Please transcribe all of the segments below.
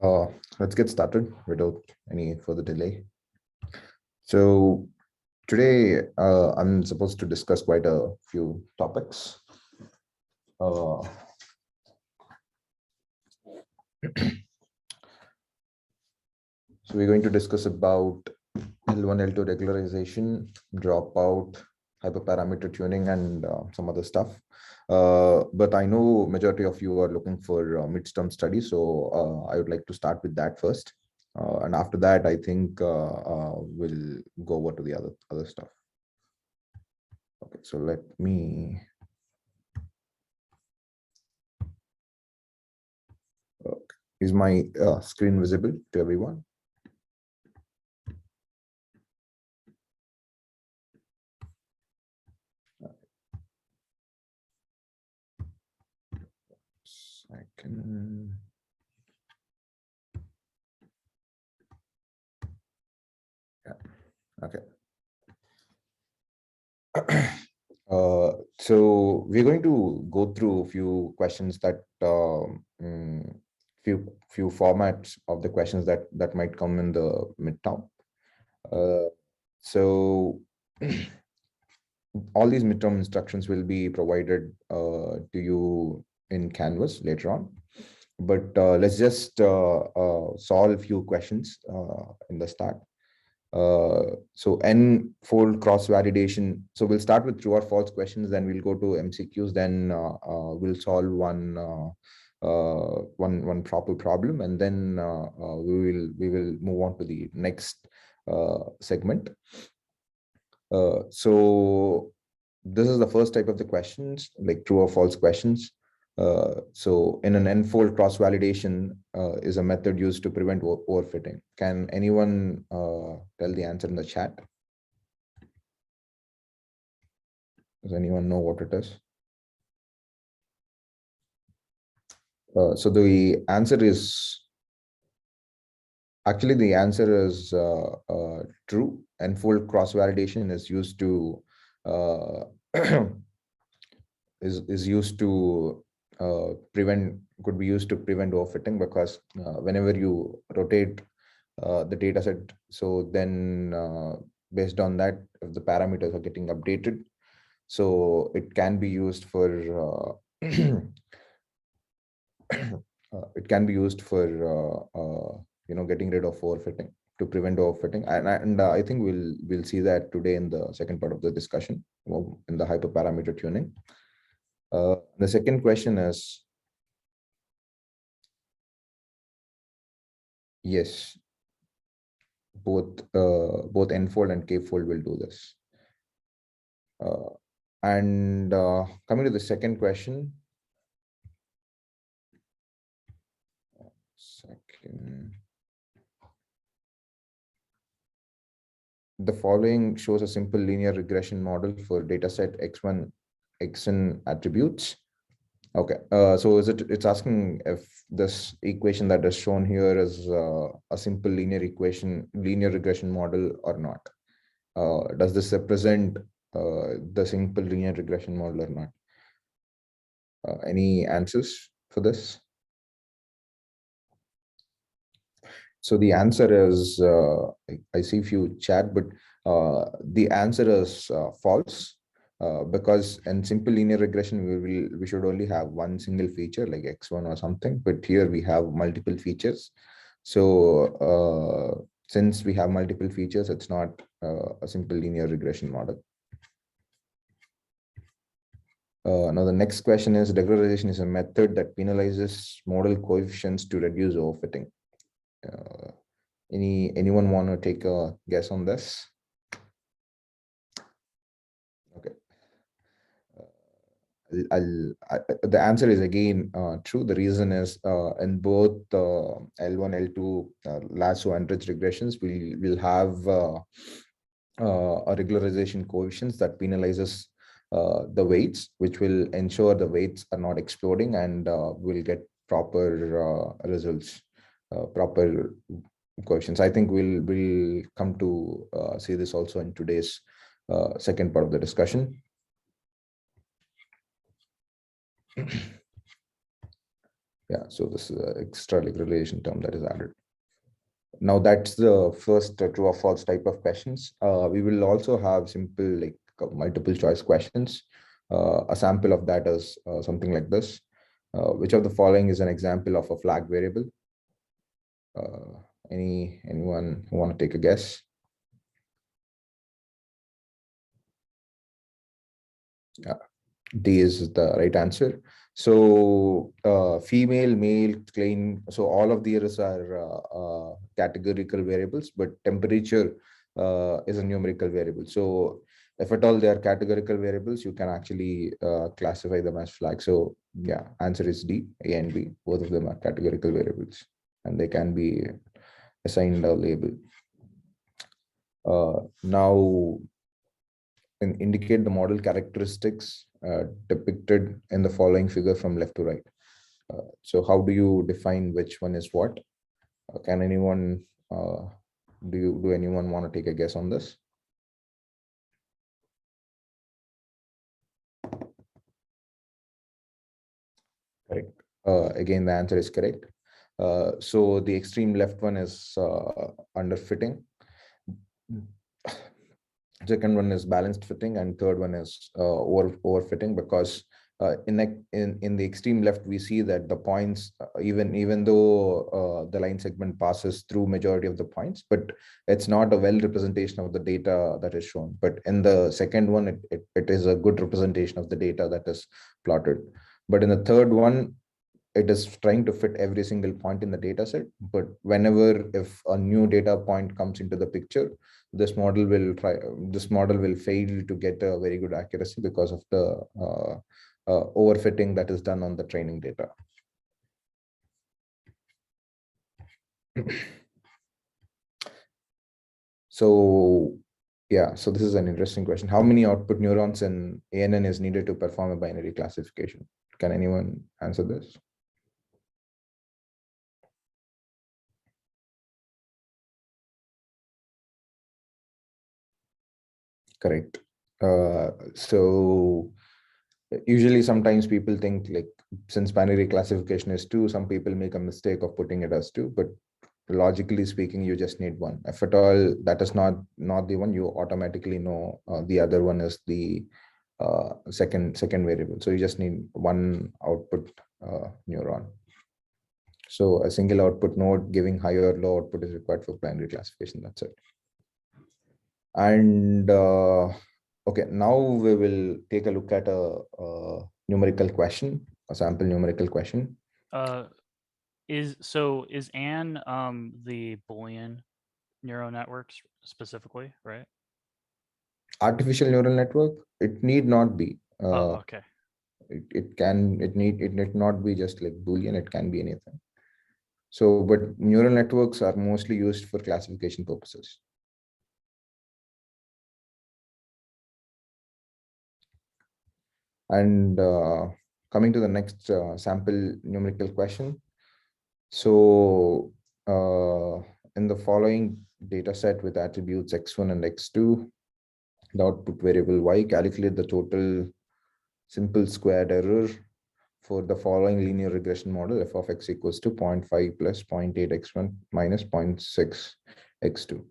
Uh, let's get started without any further delay. So today I'm supposed to discuss quite a few topics. Uh, so we're going to discuss about L1, L2 regularization, dropout, hyperparameter tuning, and some other stuff. But I know majority of you are looking for midterm study, so I would like to start with that first. And after that, I think we'll go over to the other stuff. Okay, so let me. Okay. Is my screen visible to everyone? Second. Yeah. Okay. So we're going to go through a few questions that few formats of the questions that might come in the midterm. So all these midterm instructions will be provided to you in Canvas later on. But let's just solve a few questions in the start. So n-fold cross-validation. So we'll start with true or false questions, then we'll go to MCQs, then we'll solve one proper problem, and then we will move on to the next segment. So this is the first type of the questions, like true or false questions. So in an n-fold cross-validation is a method used to prevent overfitting. Can anyone tell the answer in the chat? Does anyone know what it is? So the answer is, actually the answer is true. N-fold cross-validation is used to is used to could be used to prevent overfitting, because whenever you rotate the data set, so then based on that, if the parameters are getting updated, so it can be used for it can be used for getting rid of overfitting, to prevent overfitting, and I think we'll see that today in the second part of the discussion, in the hyperparameter tuning. The second question is, yes, both n-fold and k-fold will do this. And coming to the second question. Second. The following shows a simple linear regression model for dataset x1, xn attributes. Okay, so it's asking if this equation that is shown here is a simple linear regression model or not. Does this represent the simple linear regression model or not? Any answers for this? So the answer is, I see few chat, but the answer is false, because in simple linear regression, we should only have one single feature like x1 or something, but here we have multiple features. So since we have multiple features, it's not a simple linear regression model. Now the next question is, regularization is a method that penalizes model coefficients to reduce overfitting. Anyone want to take a guess on this? Okay. The answer is again true. The reason is in both L1, L2 lasso and ridge regressions, we will have a regularization coefficients that penalizes the weights, which will ensure the weights are not exploding, and will get proper results, proper coefficients. I think we'll come to see this also in today's second part of the discussion. Yeah, so this is an extra like relation term that is added. Now that's the first true or false type of questions. We will also have simple like multiple choice questions. A sample of that is something like this. Which of the following is an example of a flag variable? Uh, anyone who want to take a guess? Yeah, D is the right answer. So female, male, clean. So all of these are categorical variables, but temperature is a numerical variable. So if at all they are categorical variables, you can actually classify them as flags. So yeah, answer is D, A and B. Both of them are categorical variables, and they can be assigned a label. Now, indicate the model characteristics depicted in the following figure from left to right. So how do you define which one is what? Can anyone, do anyone want to take a guess on this? Correct. Again, the answer is correct. So the extreme left one is underfitting. Second one is balanced fitting, and third one is overfitting, because in the extreme left we see that the points, even though the line segment passes through majority of the points, but it's not a well representation of the data that is shown. But in the second one, it is a good representation of the data that is plotted. But in the third one, it is trying to fit every single point in the data set, but whenever if a new data point comes into the picture, this model will fail to get a very good accuracy because of the overfitting that is done on the training data. So yeah, so this is an interesting question. How many output neurons in ANN is needed to perform a binary classification? Can anyone answer this? Correct. So usually sometimes people think, like, since binary classification is 2, some people make a mistake of putting it as 2, but logically speaking, you just need one. If at all that is not the one, you automatically know the other one is the second variable. So you just need one output neuron. So a single output node giving high or low output is required for binary classification. That's it. And okay, now we will take a look at a numerical question, a sample numerical question. Is Anne the Boolean neural networks specifically, right? Artificial neural network, it need not be. Okay. It need not be just like Boolean, it can be anything. So, but neural networks are mostly used for classification purposes. And coming to the next sample numerical question. So in the following data set with attributes x1 and x2, the output variable y, calculate the total simple squared error for the following linear regression model: f of x equals to 0.5 plus 0.8 x1 minus 0.6 x2.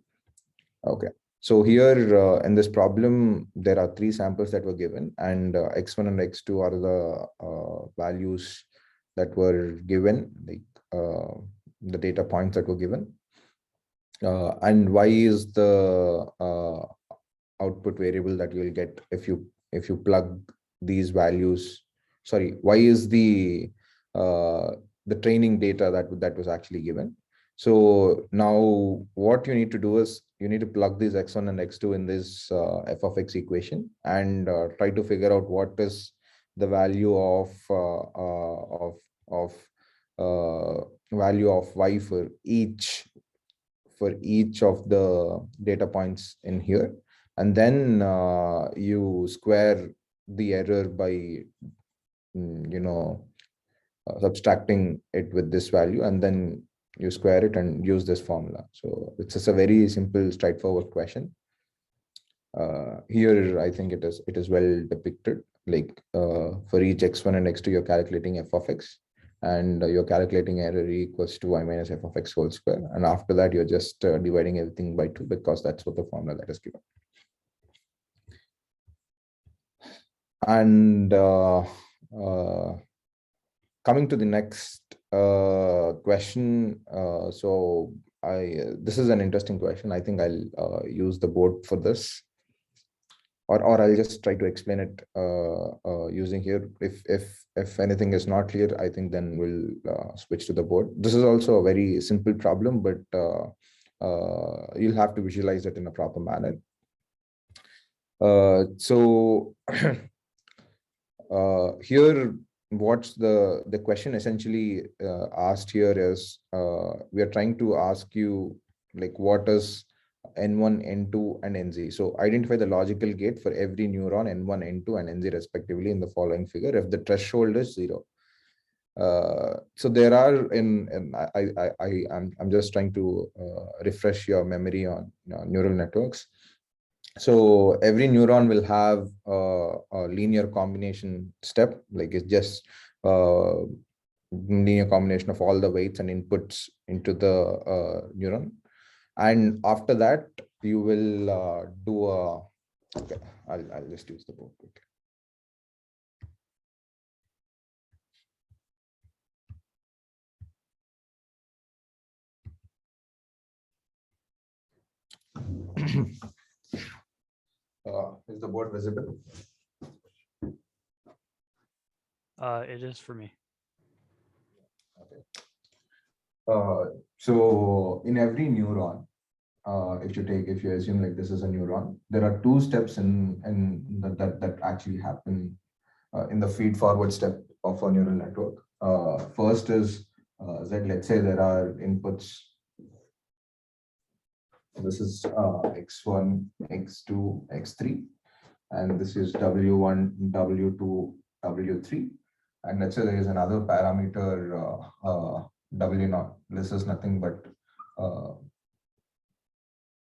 Okay. So here in this problem, there are 3 samples that were given, and x1 and x2 are the values that were given, like the data points that were given. And y is the output variable that you will get if you plug these values. Sorry, y is the training data that was actually given. So now what you need to do is you need to plug these x1 and x2 in this f of x equation, and try to figure out what is the value of value of y for each of the data points in here, and then you square the error by subtracting it with this value, and then you square it and use this formula. So it's just a very simple, straightforward question. Here I think it is well depicted, like for each x1 and x2 you're calculating f of x, and you're calculating error equals to y minus f of x whole square. And after that, you're just dividing everything by 2 because that's what the formula that is given. And coming to the next question. So this is an interesting question. I think I'll use the board for this. Or I'll just try to explain it using here. If anything is not clear, I think then we'll switch to the board. This is also a very simple problem, but you'll have to visualize it in a proper manner. So here, what's the question essentially asked here is we are trying to ask you like what is N1, N2, and NZ. So identify the logical gate for every neuron N1, N2, and NZ respectively in the following figure if the threshold is 0. So there are I'm just trying to refresh your memory on neural networks. So every neuron will have a linear combination step, like it's just linear combination of all the weights and inputs into the neuron. And after that, you will do a, okay, I'll just use the board quickly. Is the board visible? It is for me. Okay. So in every neuron, if you assume like this is a neuron, there are 2 steps in that actually happen in the feed forward step of a neural network. First is that let's say there are inputs. This is x1, x2, x3, and this is w1, w2, w3, and let's say there is another parameter w0. This is nothing but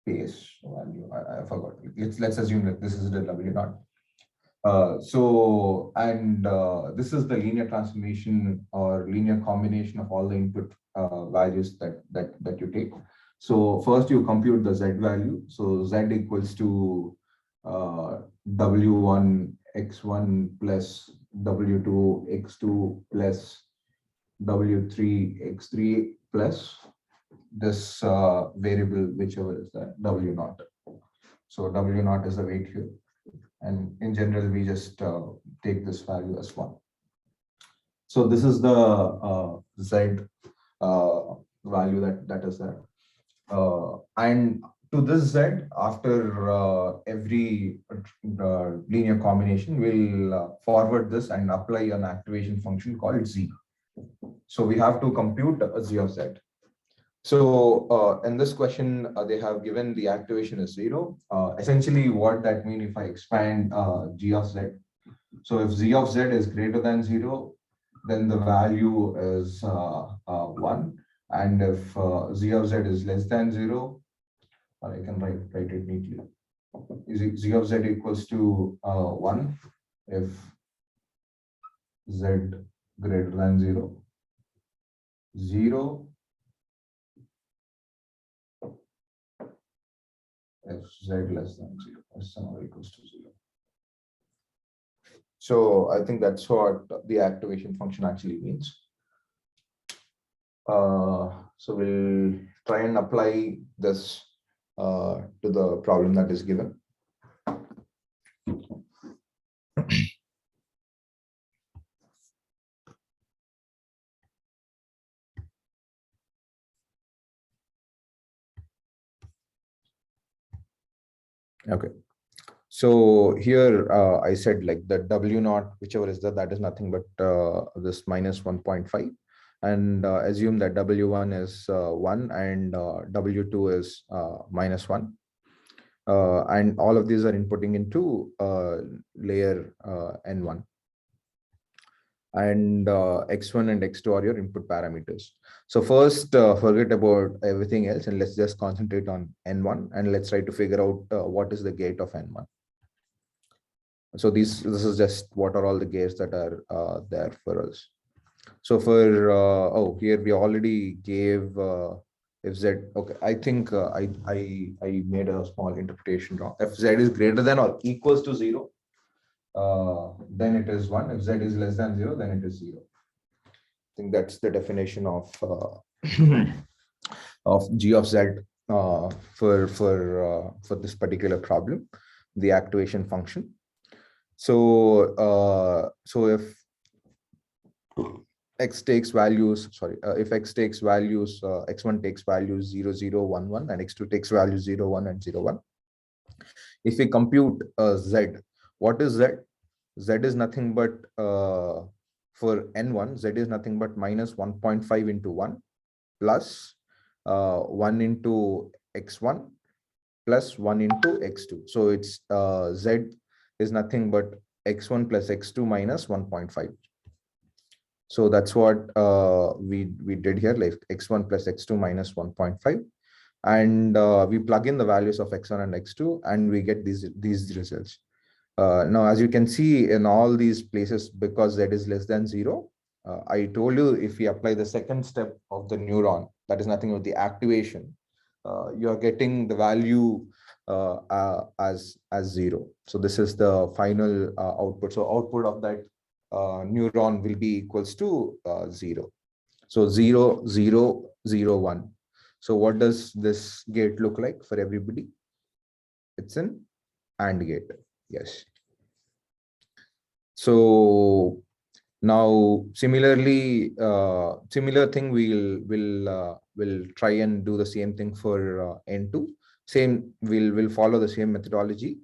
pace value. I forgot. Let's assume that this is the w0. This is the linear transformation or linear combination of all the input values that you take. So first you compute the z value. So z equals to w1 x1 plus w2 x2 plus w3 x3 plus this variable, whichever is that w0. So w0 is the weight here. And in general, we just take this value as 1. So this is the z value that is there. And to this z, after every linear combination, we'll forward this and apply an activation function called z. So we have to compute a z of z. So in this question, they have given the activation is 0. Essentially, what that means if I expand g of z. So if z of z is greater than 0, then the value is 1. And if z of z is less than 0, or I can write it neatly. Is z of z equals to 1 if z greater than 0, 0 if z less than 0, s or equals to 0. So I think that's what the activation function actually means. So we'll try and apply this to the problem that is given. Okay. So here I said like the w0, whichever is that is nothing but this minus 1.5. And assume that w1 is 1 and w2 is minus 1. And all of these are inputting into layer n1. And x1 and x2 are your input parameters. So first, forget about everything else and let's just concentrate on n1 and let's try to figure out what is the gate of n1. So this is just what are all the gates that are there for us. So for oh, here we already gave if z, okay, I think I made a small interpretation wrong. If z is greater than or equals to 0, then it is 1. If z is less than 0, then it is 0. I think that's the definition of of g of z for this particular problem, the activation function. So so if x takes values, sorry, if x takes values, x1 takes values 0, 0, 1, 1, and x2 takes values 0, 1, and 0, 1. If we compute z, what is z? Z is nothing but for n1, z is nothing but minus 1.5 into 1 plus 1 into x1 plus 1 into x2. So it's z is nothing but x1 plus x2 minus 1.5. So that's what we did here, like x1 plus x2 minus 1.5. And we plug in the values of x1 and x2, and we get these results. Now, as you can see in all these places, because z is less than 0, I told you if we apply the second step of the neuron, that is nothing but the activation, you are getting the value as 0. So this is the final output. So output of that neuron will be equals to 0. So 0, 0, 0, 1. So what does this gate look like for everybody? It's an AND gate. Yes. So now similarly, similar thing we'll try and do the same thing for N2. Same, we'll follow the same methodology.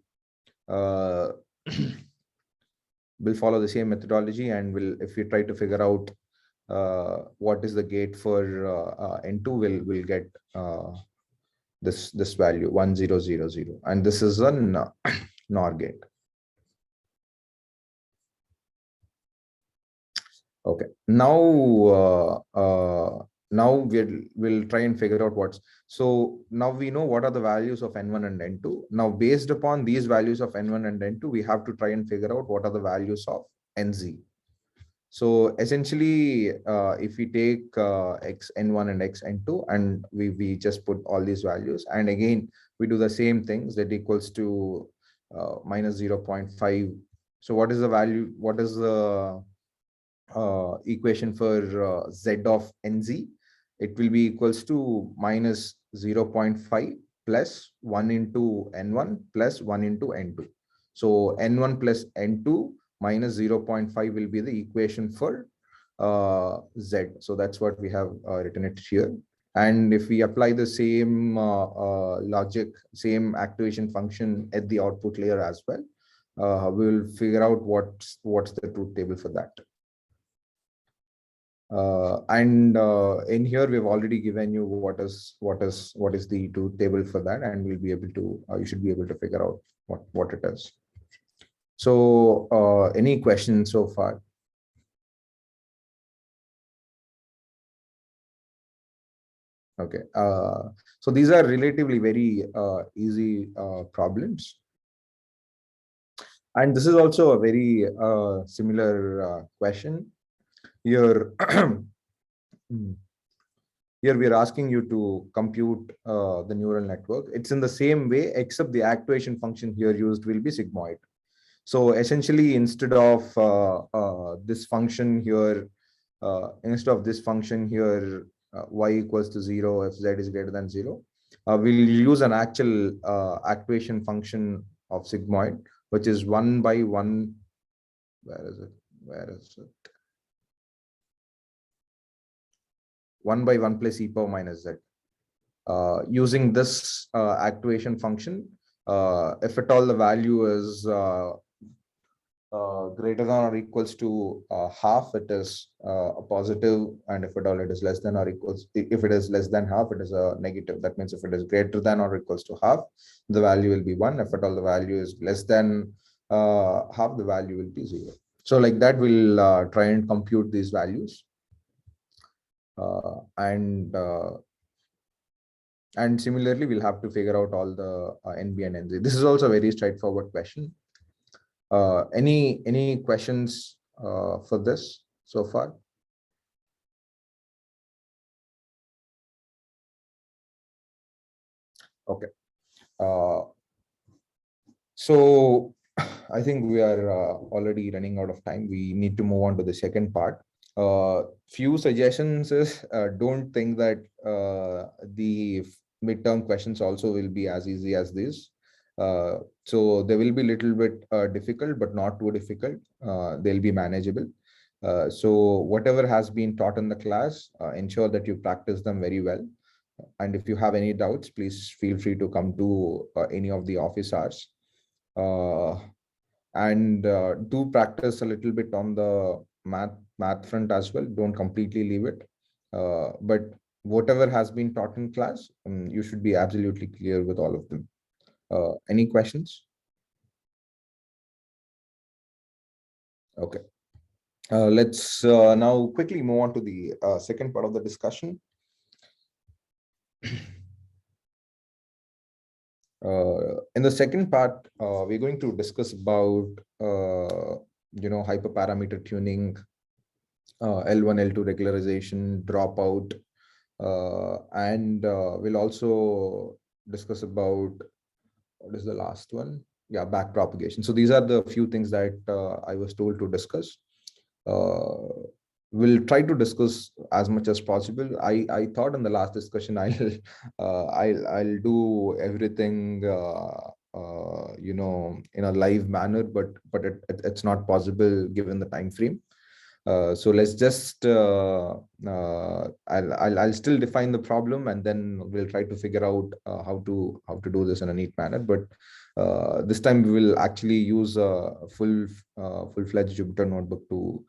We'll follow the same methodology, and if we try to figure out what is the gate for N2, we'll get this value 1000, and this is a NOR gate. Okay, now we'll try and figure out what's, so now we know what are the values of n1 and n2. Now based upon these values of n1 and n2, we have to try and figure out what are the values of nz. So essentially, if we take x n1 and x n2, and we just put all these values, and again we do the same things, that equals to minus 0.5. So what is the value? What is the equation for z of nz? It will be equals to minus 0.5 plus 1 into n1 plus 1 into n2. So n1 plus n2 minus 0.5 will be the equation for z. So that's what we have written it here. And if we apply the same logic, same activation function at the output layer as well, we will figure out what's the truth table for that. And in here we've already given you what is the truth table for that, and we'll be able to you should be able to figure out what it is. So any questions so far? Okay, so these are relatively very easy problems, and this is also a very similar question here. Here we are asking you to compute the neural network. It's in the same way, except the activation function here used will be sigmoid. So essentially, instead of this function here, y equals to 0 if z is greater than 0, we'll use an actual activation function of sigmoid, which is 1 by 1. Where is it? 1 by 1 plus e power minus z. Using this activation function, if at all the value is greater than or equals to half, it is a positive, and if at all it is less than or equals, if it is less than half, it is a negative. That means if it is greater than or equals to half, the value will be 1. If at all the value is less than half, the value will be 0. So like that, we'll try and compute these values. And similarly, we'll have to figure out all the NB and NZ. This is also a very straightforward question. Any questions for this so far? Okay. So I think we are already running out of time. We need to move on to the second part. Few suggestions is, don't think that the midterm questions also will be as easy as this. So they will be a little bit difficult, but not too difficult. They'll be manageable. So whatever has been taught in the class, ensure that you practice them very well. And if you have any doubts, please feel free to come to any of the office hours. Uh, and do practice a little bit on the math front as well. Don't completely leave it. But whatever has been taught in class, you should be absolutely clear with all of them. Any questions? Okay. Let's now quickly move on to the second part of the discussion. In the second part, we're going to discuss about hyperparameter tuning, L1, L2 regularization, dropout, and we'll also discuss about what is the last one? Yeah, back propagation. So these are the few things that I was told to discuss. Uh, we'll try to discuss as much as possible. I thought in the last discussion I'll do everything in a live manner, but it's not possible given the time frame. So let's just I'll still define the problem, and then we'll try to figure out how to do this in a neat manner. But this time we will actually use a full-fledged Jupyter notebook to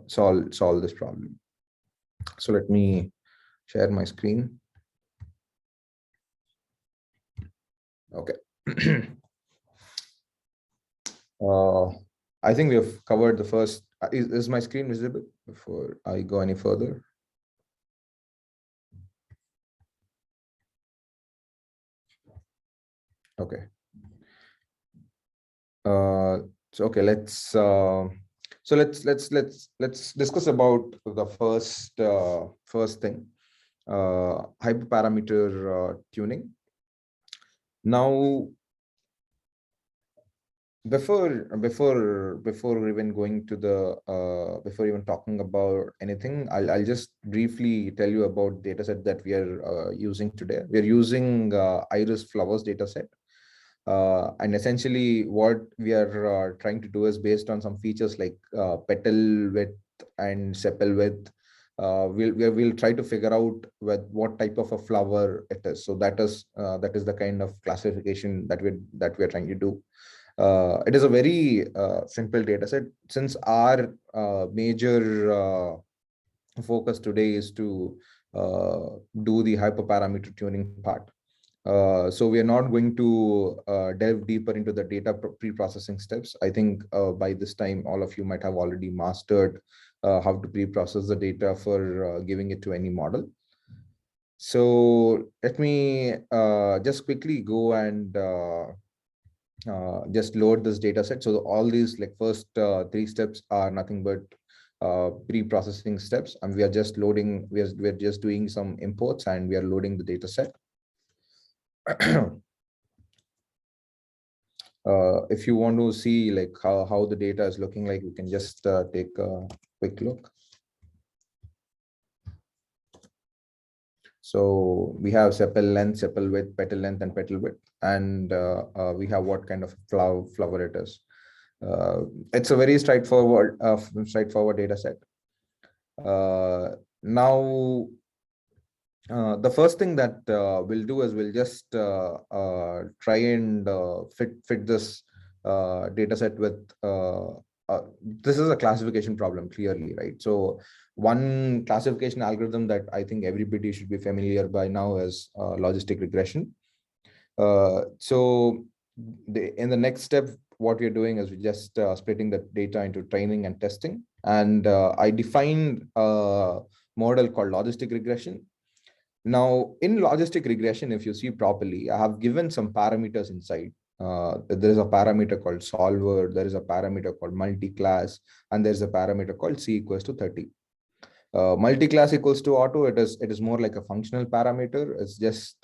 solve this problem. So let me share my screen. Okay. I think we have covered the first. Is my screen visible before I go any further? Okay. So okay, let's discuss about the first thing, hyperparameter tuning. Now, before even going to the before even talking about anything, I'll just briefly tell you about dataset that we are using today. We are using iris flowers dataset. And essentially what we are trying to do is based on some features like petal width and sepal width. We'll try to figure out what type of a flower it is. So that is the kind of classification that we're trying to do. It is a very simple data set. Since our major focus today is to do the hyperparameter tuning part. So we are not going to delve deeper into the data pre-processing steps. I think by this time, all of you might have already mastered how to pre-process the data for giving it to any model. So let me just quickly go and just load this data set. So all these like first three steps are nothing but pre-processing steps, and we are just loading. We're just doing some imports, and we are loading the data set. If you want to see like how the data is looking like, you can just take a quick look. So we have sepal length, sepal width, petal length, and petal width, and we have what kind of flower it is. It's a very straightforward data set. Now, the first thing that we'll do is we'll just try and fit this data set with this is a classification problem, clearly, right? So one classification algorithm that I think everybody should be familiar by now is logistic regression. So in the next step, what we're doing is we're just splitting the data into training and testing. And I defined a model called logistic regression. Now, in logistic regression, if you see properly, I have given some parameters inside. There is a parameter called solver, there is a parameter called multi-class, and there's a parameter called C equals to 30. Multi-class equals to auto, it is more like a functional parameter. It's just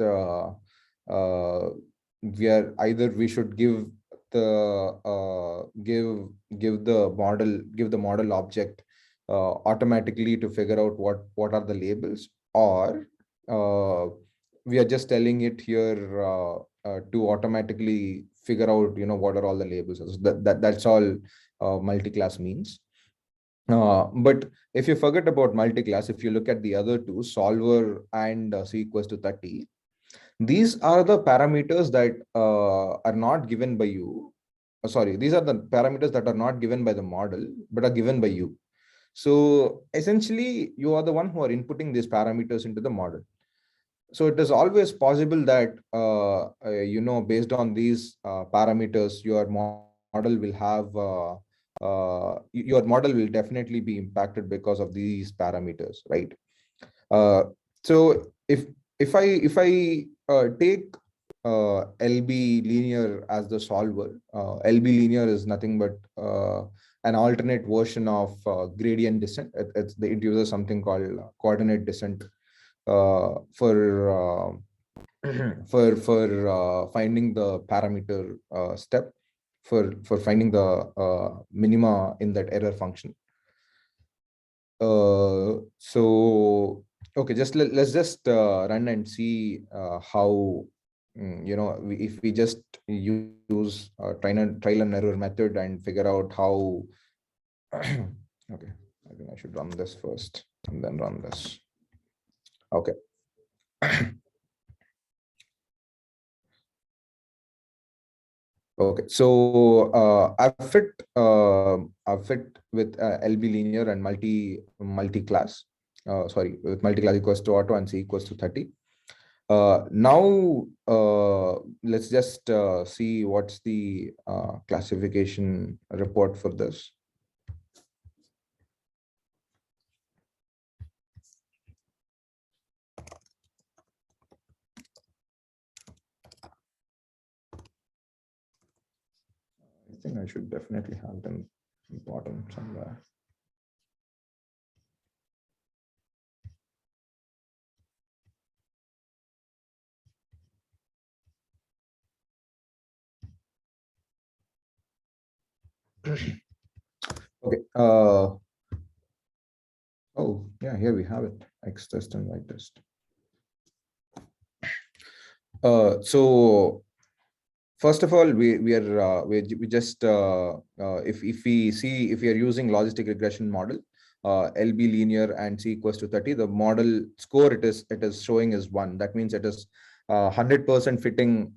we should give the model object automatically to figure out what are the labels, or we are just telling it here to automatically figure out what are all the labels. So that's all multi-class means. But if you forget about multi-class, if you look at the other two, solver and c equals to 30, these are the parameters that are not given by you. Sorry, these are the parameters that are not given by the model, but are given by you. So essentially, you are the one who are inputting these parameters into the model. So it is always possible that, based on these parameters, your model will definitely be impacted because of these parameters, right? Uh, so if I take LB linear as the solver, LB linear is nothing but an alternate version of gradient descent. It uses something called coordinate descent for finding the parameter step, for finding the minima in that error function. So okay, let's just run and see how if we just use trial and error method and figure out how. Okay, I think I should run this first and then run this. Okay. Okay, so I've fit with LB linear and multi-class. With multi-class equals to auto and C equals to 30. Now let's just see what's the classification report for this. I think I should definitely have them bottom somewhere. Okay. Oh yeah, here we have it. X test and Y test. So first of all, we just if we are using logistic regression model, LB linear and C equals to 30, the model score it is showing is 1. That means it is 100% fitting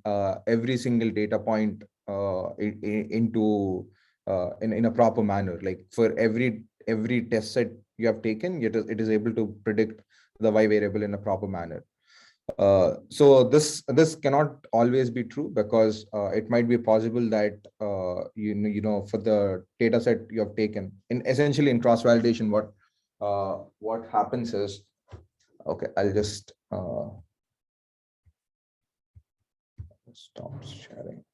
every single data point into in a proper manner. Like for every test set you have taken, it is able to predict the Y variable in a proper manner. So this cannot always be true, because it might be possible that for the data set you have taken, essentially in cross validation, what happens is, okay, I'll just stop sharing.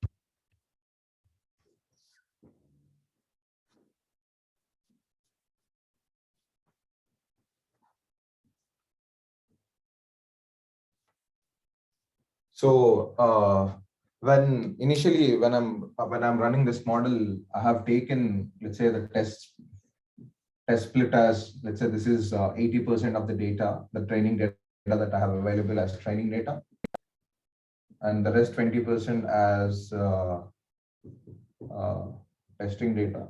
So when I'm running this model, I have taken, let's say, the test split as, let's say, this is 80% of the data, the training data that I have available as training data, and the rest 20% as testing data.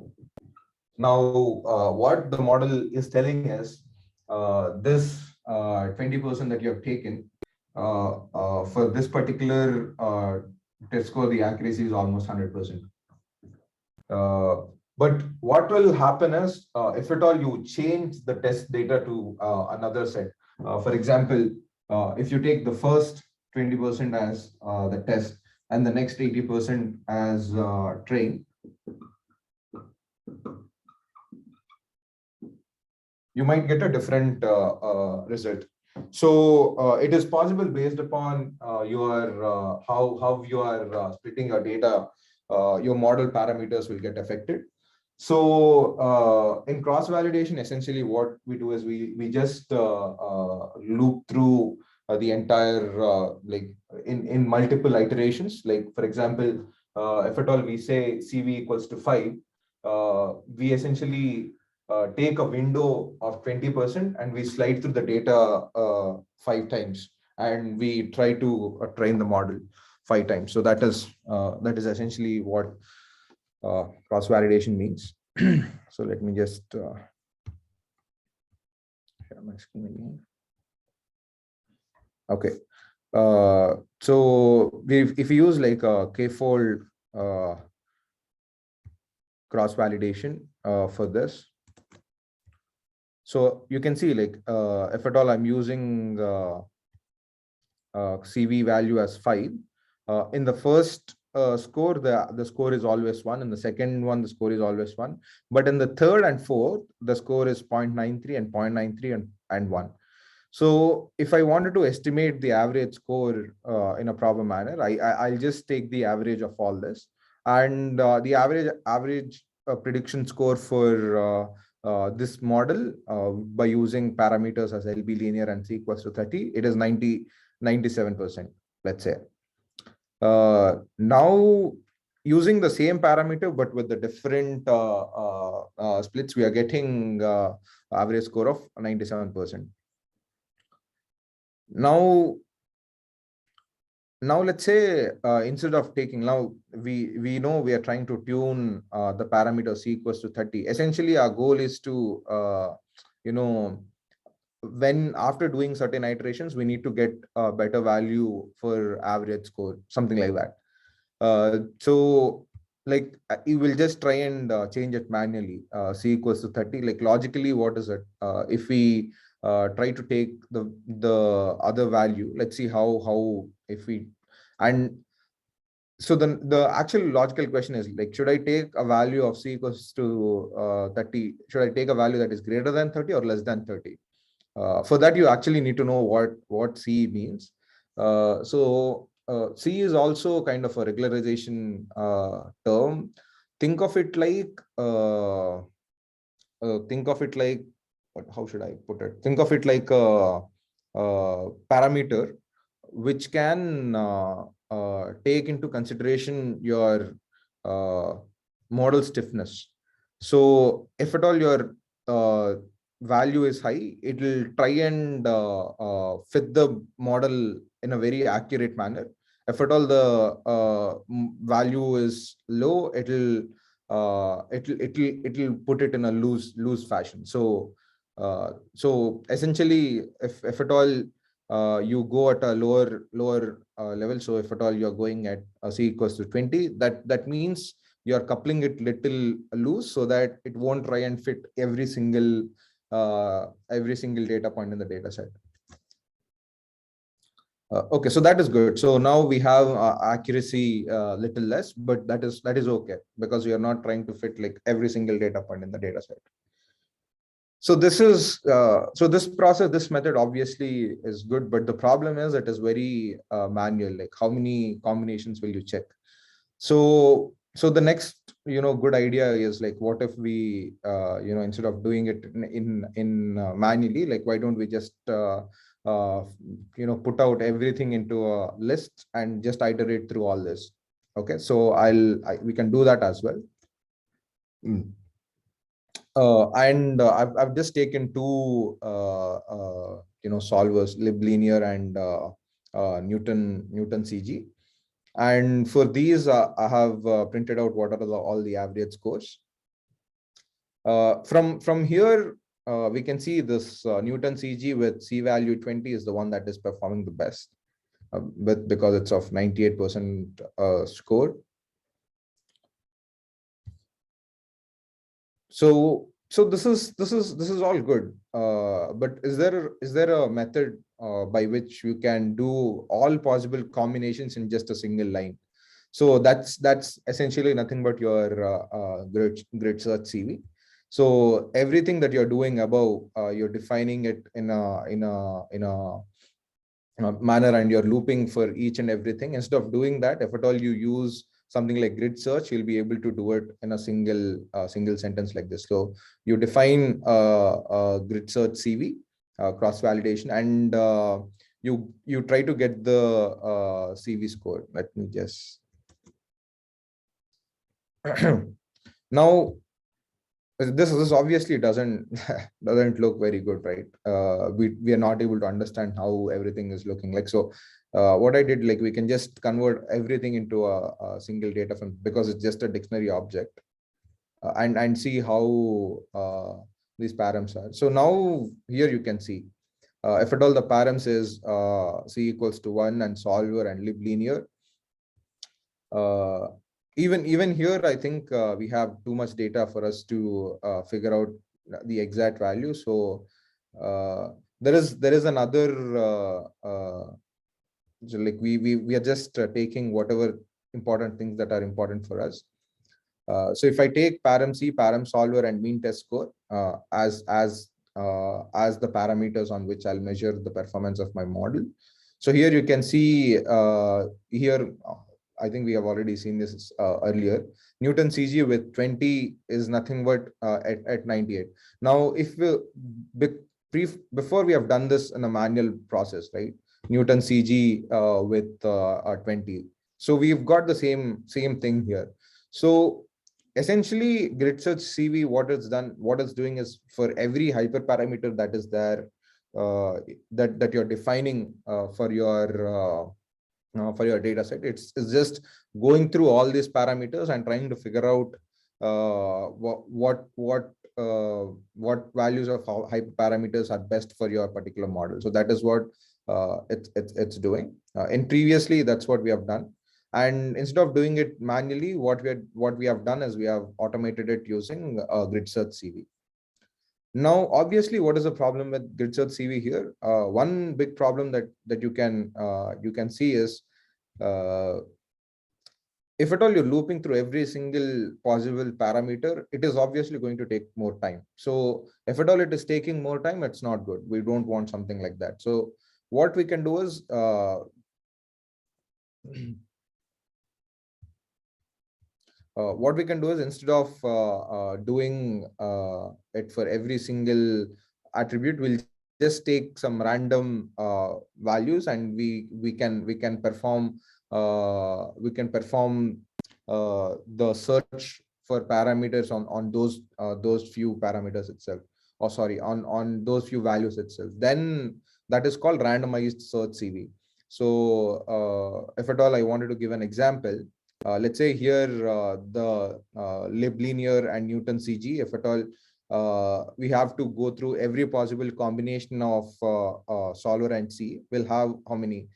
Now, what the model is telling is this 20% that you have taken, for this particular test score, the accuracy is almost 100%. But what will happen is, if at all you change the test data to another set, for example, if you take the first 20% as the test and the next 80% as train, you might get a different result. So it is possible, based upon your how you are splitting your data, your model parameters will get affected. So in cross validation, essentially what we do is we just loop through the entire like in multiple iterations. Like for example, if at all we say CV equals to 5, we essentially take a window of 20% and we slide through the data 5 times, and we try to train the model 5 times. So that is essentially what cross validation means. So let me just share my screen again. Okay. So if we use like a k-fold cross validation for this, so you can see like if at all I'm using CV value as 5, in the first score, the score is always 1. In the second one, the score is always 1. But in the third and fourth, the score is 0.93 and 0.93 and 1. So if I wanted to estimate the average score in a proper manner, I'll just take the average of all this, and the average prediction score for this model by using parameters as LB linear and C equals to 30, it is 97%, let's say. Now using the same parameter but with the different splits, we are getting average score of 97%. Now let's say instead of taking, now we know we are trying to tune the parameter C equals to 30. Essentially our goal is to when after doing certain iterations we need to get a better value for average score, something like that. So like you will just try and change it manually, C equals to 30. Like logically, what is it? If we try to take the other value, let's see how if we, and so the actual logical question is like, should I take a value of C equals to 30? Should I take a value that is greater than 30 or less than 30? For that, you actually need to know what C means. C is also kind of a regularization term. Think of it like how should I put it? Think of it like a parameter which can take into consideration your model stiffness. So if at all your value is high, it will try and fit the model in a very accurate manner. If at all the value is low, it'll put it in a loose fashion. So essentially, if at all you go at a lower level, so if at all you're going at C equals to 20, that means you're coupling it little loose so that it won't try and fit every single data point in the data set. Okay, so that is good. So now we have accuracy little less, but that is okay because we are not trying to fit like every single data point in the data set. So this is this method obviously is good, but the problem is it is very manual. Like how many combinations will you check? So the next good idea is like, what if we instead of doing it in manually, like why don't we just put out everything into a list and just iterate through all this. Okay, so we can do that as well. And I've just taken two solvers, liblinear and Newton CG. And for these, I have printed out what are all the average scores. From here, we can see this Newton CG with C value 20 is the one that is performing the best, because it's of 98% score. So this is all good, but is there a method by which you can do all possible combinations in just a single line? So that's essentially nothing but your grid search CV. So everything that you're doing above, you're defining it in a manner, and you're looping for each and everything. Instead of doing that, if at all you use something like grid search, you'll be able to do it in a single sentence like this. So you define grid search CV cross validation, and you try to get the CV score. Let me just now this obviously doesn't doesn't look very good, right? We are not able to understand how everything is looking like. So what I did, like, we can just convert everything into a single data frame because it's just a dictionary object, and see how these params are. So now here you can see, if at all the params is c equals to 1 and solver and lib linear, uh, even here I think we have too much data for us to figure out the exact value. So uh, there is another so like we are just taking whatever important things that are important for us. So if I take param C, param solver, and mean test score as the parameters on which I'll measure the performance of my model. So here you can see here. I think we have already seen this earlier. Newton CG with 20 is nothing but at 98. Now, if we before we have done this in a manual process, right? Newton CG with 20. So we've got the same thing here. So essentially, grid search CV, what it's doing is for every hyperparameter that is there, that you're defining for your data set, it's just going through all these parameters and trying to figure out what values of hyperparameters are best for your particular model. So that is what it's doing. And previously, that's what we have done. And instead of doing it manually, what we have done is we have automated it using grid search CV. Now, obviously, what is the problem with grid search CV here? One big problem that you can see is, uh, if at all you're looping through every single possible parameter, it is obviously going to take more time. So if at all it is taking more time, it's not good. We don't want something like that. So what we can do is what we can do is, instead of doing it for every single attribute, we'll just take some random values, and we can perform the search for parameters on those few parameters itself, or sorry, on those few values itself. Then that is called randomized search CV. So if at all I wanted to give an example, let's say here the lib linear and Newton CG, if at all we have to go through every possible combination of solver and C, we'll have how many?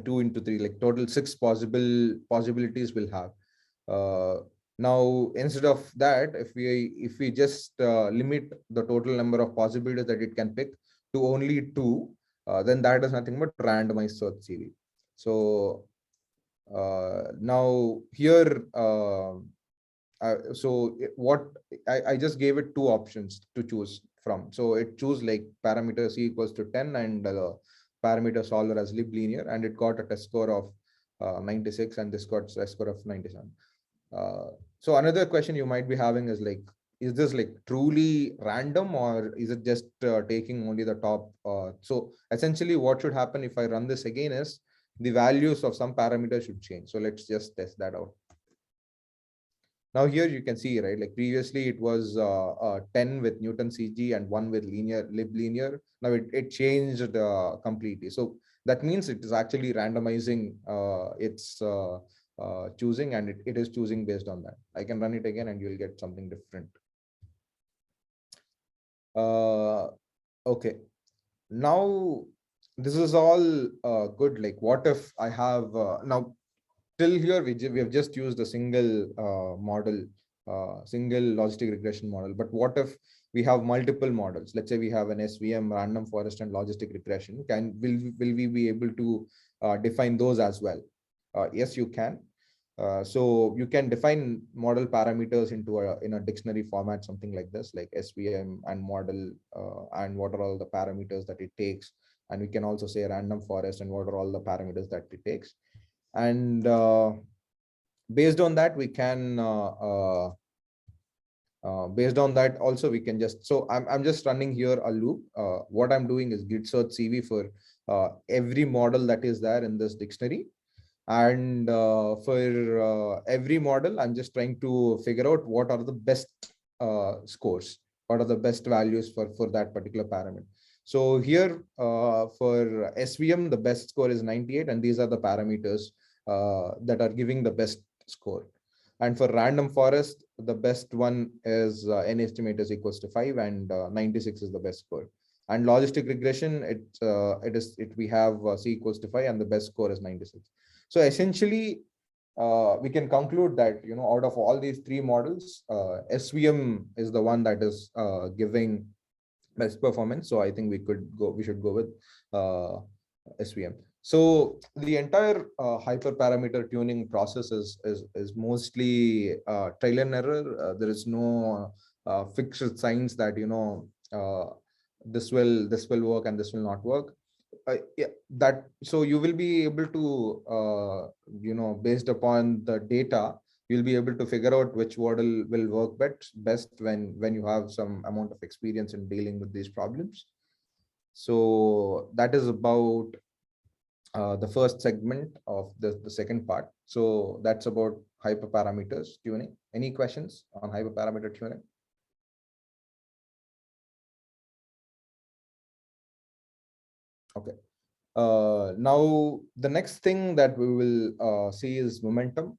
2 into 3, like total 6 possibilities we'll have. Now, instead of that, if we just limit the total number of possibilities that it can pick to only 2, then that is nothing but randomized search CV. So now here, what I just gave it 2 options to choose from. So it chose like parameter C equals to 10 and parameter solver as lib linear, and it got a test score of 96, and this got a score of 97. So another question you might be having is like, is this like truly random, or is it just taking only the top? So essentially what should happen if I run this again is, the values of some parameters should change. So let's just test that out. Now here you can see, right, like previously it was 10 with Newton CG and 1 with lib linear. Now it changed completely. So that means it is actually randomizing its choosing, and it is choosing based on that. I can run it again and you'll get something different. Okay. Now this is all good. Like, what if I have now till here we have just used a single model, single logistic regression model. But what if we have multiple models? Let's say we have an SVM, random forest, and logistic regression. Will we be able to define those as well? Yes, you can. So you can define model parameters in a dictionary format, something like this, like SVM and model, and what are all the parameters that it takes. And we can also say random forest and what are all the parameters that it takes. And based on that, we can Based on that, also we can just, so I'm just running here a loop. What I'm doing is git search CV for every model that is there in this dictionary. And for every model, I'm just trying to figure out what are the best scores, what are the best values for that particular parameter. So here for SVM, the best score is 98, and these are the parameters that are giving the best score. And for random forest, the best one is n estimate is equals to 5, and 96 is the best score. And logistic regression, it we have c equals to 5, and the best score is 96. So essentially, we can conclude that, you know, out of all these three models, SVM is the one that is giving best performance. So I think we should go with SVM. So the entire hyperparameter tuning process is mostly trial and error. There is no fixed signs that, you know, this will work and this will not work. Yeah, that, so you will be able to you know, based upon the data, you'll be able to figure out which model will work best when you have some amount of experience in dealing with these problems. So that is about the first segment of the second part. So that's about hyperparameters tuning. Any questions on hyperparameter tuning? Okay. Now the next thing that we will see is momentum.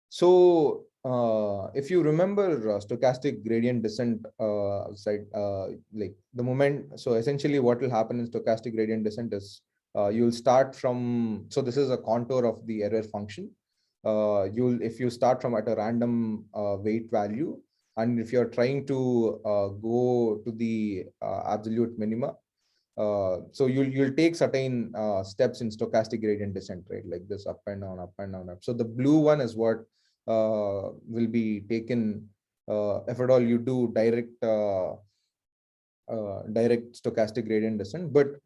So if you remember stochastic gradient descent side, like the moment, so essentially what will happen in stochastic gradient descent is you'll start from, so this is a contour of the error function. If you start from at a random weight value, and if you're trying to go to the absolute minima, so you'll take certain steps in stochastic gradient descent, right? Like this, up and down, up and down, up. So the blue one is what will be taken if at all you do direct stochastic gradient descent. But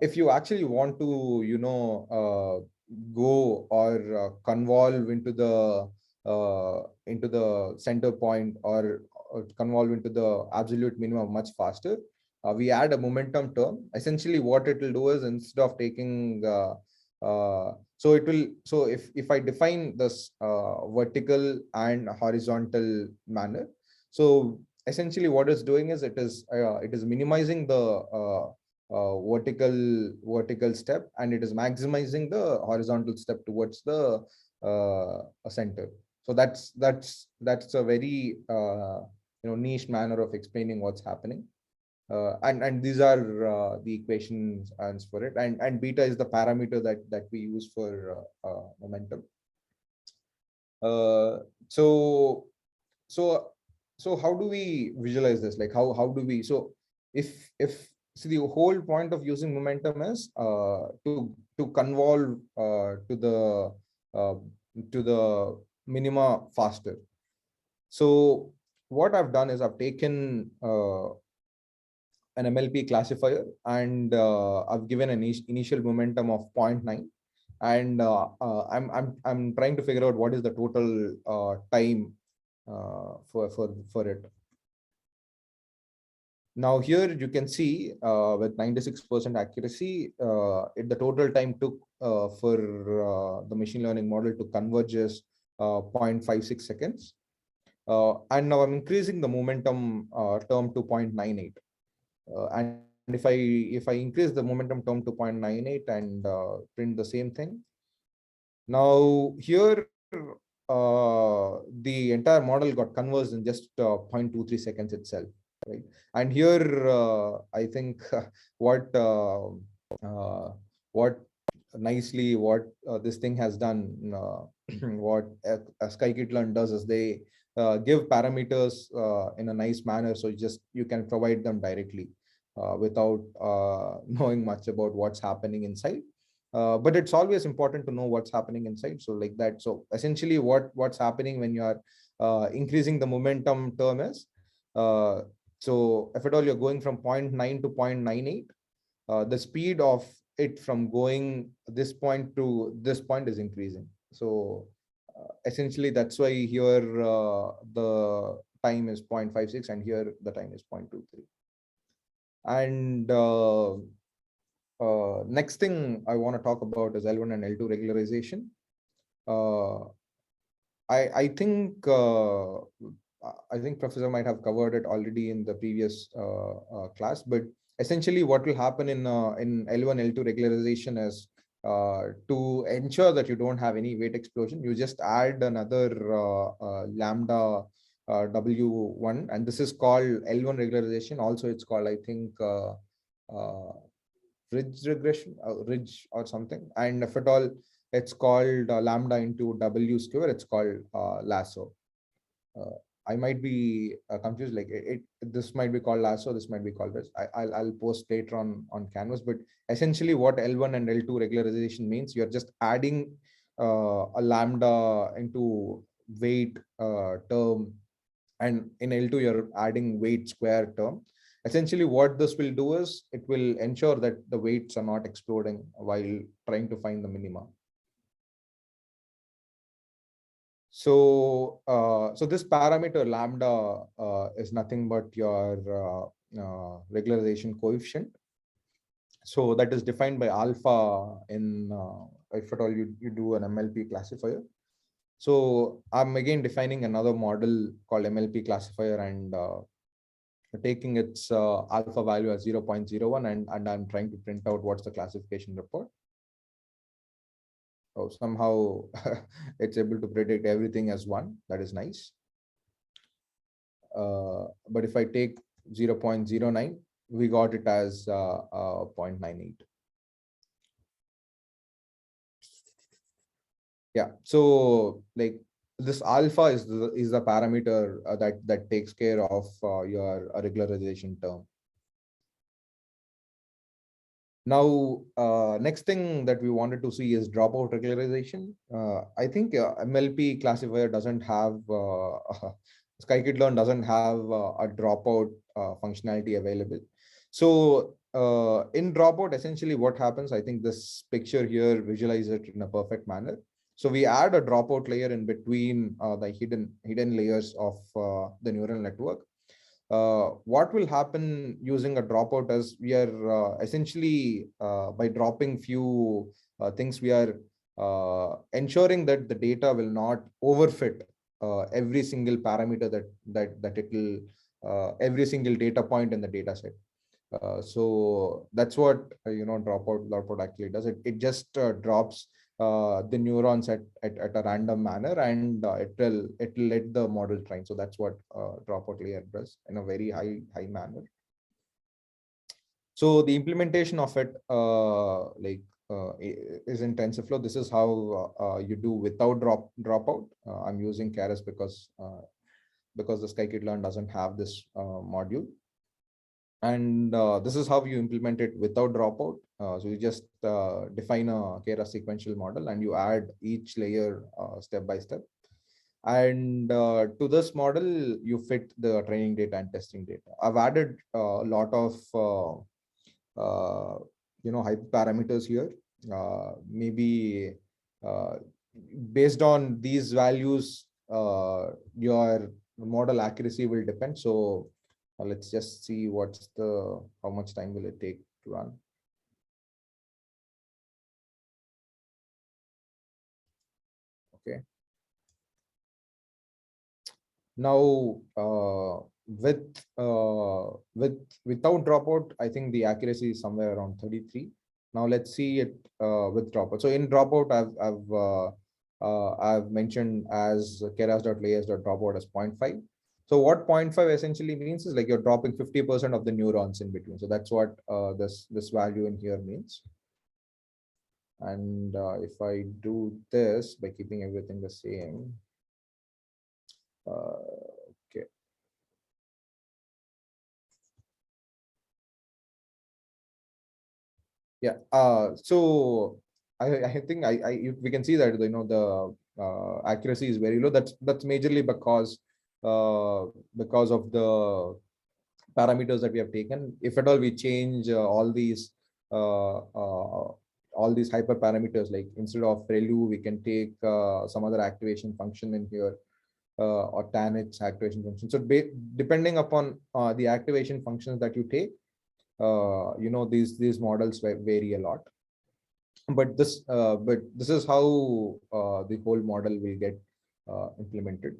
if you actually want to, you know, go or convolve into the center point, or convolve into the absolute minimum much faster, we add a momentum term. Essentially what it will do is, instead of taking so it will, so if I define this vertical and horizontal manner, so essentially what it's doing is it is minimizing the vertical step, and it is maximizing the horizontal step towards the center. So that's a very you know, niche manner of explaining what's happening. And these are the equations answer for it, and beta is the parameter that we use for momentum. So so so how do we visualize this? Like how do we, so if so the whole point of using momentum is to convolve uh, to the minima faster. So what I've done is I've taken an MLP classifier, and I've given an initial momentum of 0.9, and I'm trying to figure out what is the total time for it. Now here you can see with 96% accuracy, the total time took for the machine learning model to converge is 0.56 seconds. And now I'm increasing the momentum term to 0.98. And if I increase the momentum term to 0.98 and print the same thing, now here the entire model got converged in just 0.23 seconds itself, right? And here I think what what nicely what this thing has done, what scikit-learn does is they give parameters in a nice manner, so you can provide them directly without knowing much about what's happening inside. But it's always important to know what's happening inside. So like that. So essentially what's happening when you are increasing the momentum term is, so if at all you're going from 0.9 to 0.98, the speed of it from going this point to this point is increasing. So Essentially, that's why here the time is 0.56 and here the time is 0.23. And next thing I want to talk about is L1 and L2 regularization. Uh, I think Professor might have covered it already in the previous class, but essentially what will happen in L1 L2 regularization is to ensure that you don't have any weight explosion, you just add another lambda W1, and this is called L1 regularization. Also, it's called, I think, uh, ridge regression, ridge or something. And if at all, it's called lambda into W square, it's called lasso. Uh, I might be confused. Like this might be called lasso. This might be called this. I'll post later on Canvas. But essentially, what L1 and L2 regularization means, you're just adding a lambda into weight term, and in L2 you're adding weight square term. Essentially, what this will do is it will ensure that the weights are not exploding while trying to find the minima. So this parameter lambda is nothing but your regularization coefficient. So that is defined by alpha in, if at all you do an MLP classifier. So I'm again defining another model called MLP classifier and taking its alpha value as 0.01, and I'm trying to print out what's the classification report. Oh, somehow it's able to predict everything as 1. That is nice. But if I take 0.09, we got it as 0.98. Yeah, so like this alpha is the parameter that takes care of your regularization term. Now, next thing that we wanted to see is dropout regularization. I think MLP classifier doesn't have, scikit-learn doesn't have a dropout functionality available. So in dropout, essentially what happens, I think this picture here visualizes it in a perfect manner. So we add a dropout layer in between the hidden layers of the neural network. What will happen using a dropout is we are essentially by dropping few things, we are ensuring that the data will not overfit every single parameter that it will every single data point in the data set. So that's what dropout actually does. It just drops the neurons at a random manner, and it will let the model train. So that's what dropout layer does in a very high manner. So the implementation of it is in TensorFlow. This is how you do without dropout. I'm using Keras because the scikit-learn doesn't have this module. And this is how you implement it without dropout. So you just define a Keras sequential model and you add each layer step by step. And to this model, you fit the training data and testing data. I've added a lot of hyperparameters here. Maybe based on these values, your model accuracy will depend. So let's just see how much time will it take to run. Okay. Now, without dropout, I think the accuracy is somewhere around 33. Now let's see it with dropout. So in dropout, I've mentioned as keras.layers.dropout as 0.5. So what 0.5 essentially means is like you're dropping 50% of the neurons in between. So that's what this value in here means. And if I do this by keeping everything the same, okay. Yeah. So I think we can see that the accuracy is very low. That's majorly because of the parameters that we have taken. If at all we change all these all these hyperparameters, like instead of ReLU, we can take some other activation function in here, or tanh activation function. So depending upon the activation functions that you take, these models vary a lot. But this is how the whole model will get implemented.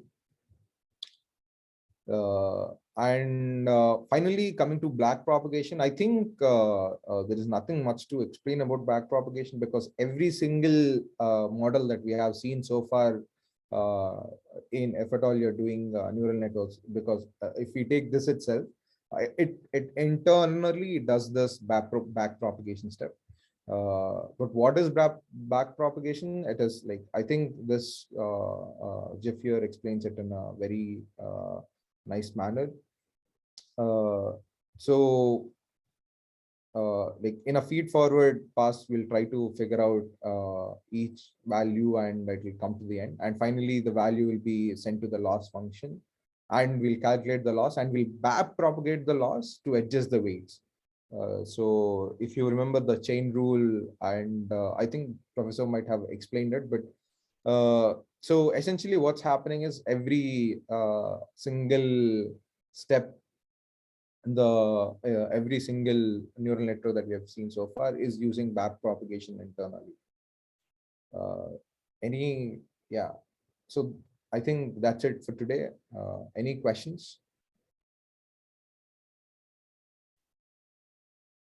And finally, coming to back propagation, I think there is nothing much to explain about back propagation, because every single model that we have seen so far, if at all you're doing neural networks, because if we take this itself, it internally does this back propagation step. But what is back propagation? It is like, I think this GIF here explains it in a very nice manner. So like in a feed forward pass, we'll try to figure out each value, and it will come to the end, and finally the value will be sent to the loss function, and we'll calculate the loss, and we'll back propagate the loss to adjust the weights. So if you remember the chain rule, and I think professor might have explained it, but so essentially what's happening is every single step, every single neural network that we have seen so far is using back propagation internally. Yeah, so I think that's it for today. Any questions?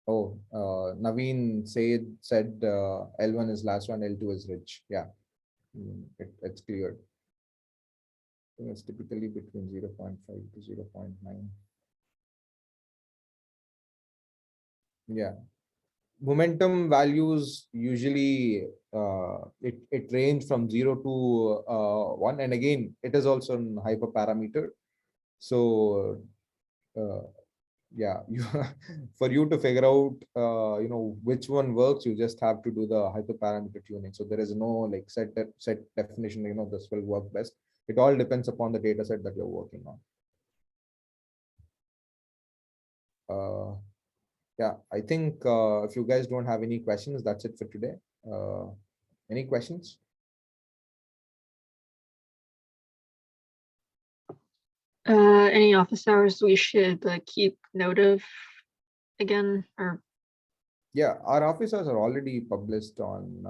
Oh, Naveen said L1 is last one, L2 is rich. Yeah, it's clear. It's typically between 0.5 to 0.9. Yeah, momentum values usually it range from 0 to 1, and again it is also an hyperparameter. So yeah, for you to figure out which one works, you just have to do the hyperparameter tuning. So there is no like set definition, this will work best. It all depends upon the data set that you're working on. Yeah, I think if you guys don't have any questions, that's it for today. Any questions? Any office hours we should keep note of again, or? Yeah, our office hours are already published on